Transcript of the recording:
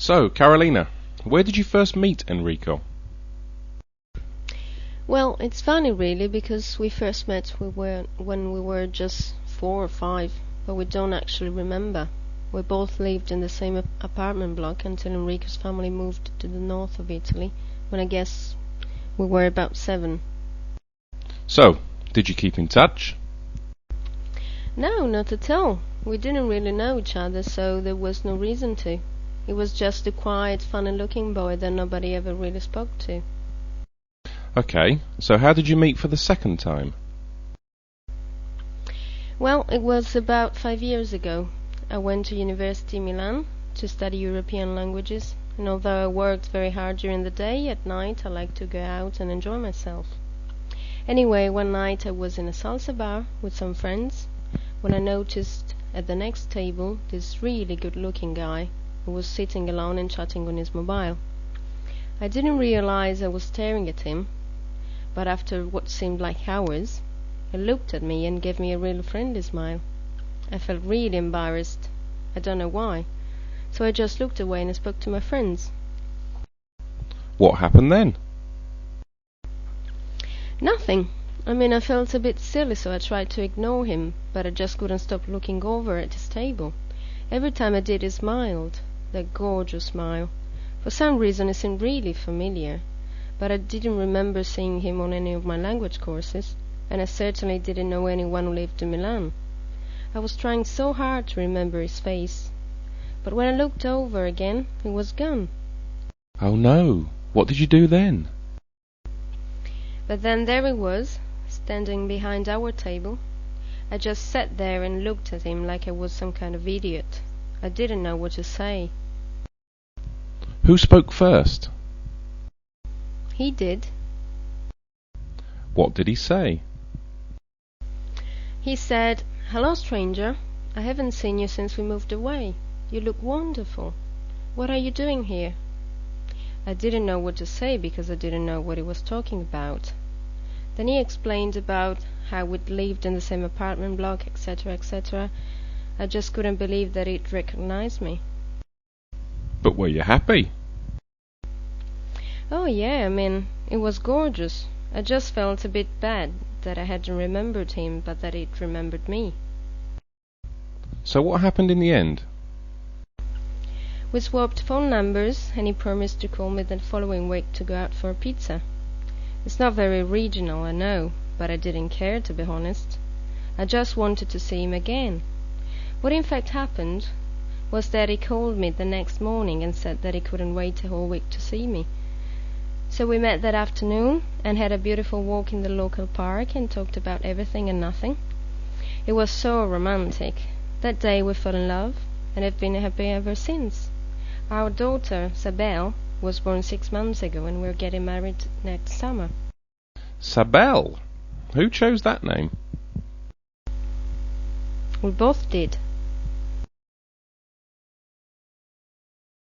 So, Carolina, where did you first meet Enrico? Well, it's funny really because we first met when we were just 4 or 5, but we don't actually remember. We both lived in the same apartment block until Enrico's family moved to the north of Italy, when I guess we were about 7. So, did you keep in touch? No, not at all. We didn't really know each other, so there was no reason to. He was just a quiet, funny-looking boy that nobody ever really spoke to. Okay, so how did you meet for the second time? Well, it was about 5 years ago. I went to University Milan to study European languages, and although I worked very hard during the day, at night I liked to go out and enjoy myself. Anyway, one night I was in a salsa bar with some friends when I noticed at the next table this really good-looking guy who was sitting alone and chatting on his mobile. I didn't realize I was staring at him, but after what seemed like hours, he looked at me and gave me a real friendly smile. I felt really embarrassed. I don't know why. So I just looked away and I spoke to my friends. What happened then? Nothing. I felt a bit silly, so I tried to ignore him, but I just couldn't stop looking over at his table. Every time I did, he smiled. That gorgeous smile. For some reason, it seemed really familiar, but I didn't remember seeing him on any of my language courses, and I certainly didn't know anyone who lived in Milan. I was trying so hard to remember his face, but when I looked over again, he was gone. Oh no, what did you do then? But then there he was, standing behind our table. I just sat there and looked at him like I was some kind of idiot. I didn't know what to say. Who spoke first? He did. What did he say? He said, "Hello, stranger. I haven't seen you since we moved away. You look wonderful. What are you doing here?" I didn't know what to say because I didn't know what he was talking about. Then he explained about how we'd lived in the same apartment block, etc., etc. I just couldn't believe that he'd recognized me. But were you happy? Oh yeah, it was gorgeous. I just felt a bit bad that I hadn't remembered him, but that he'd remembered me. So what happened in the end? We swapped phone numbers, and he promised to call me the following week to go out for a pizza. It's not very original, I know, but I didn't care, to be honest. I just wanted to see him again. What in fact happened was that he called me the next morning and said that he couldn't wait a whole week to see me. So we met that afternoon and had a beautiful walk in the local park and talked about everything and nothing. It was so romantic. That day we fell in love and have been happy ever since. Our daughter, Sabelle, was born 6 months ago and we're getting married next summer. Sabelle? Who chose that name? We both did.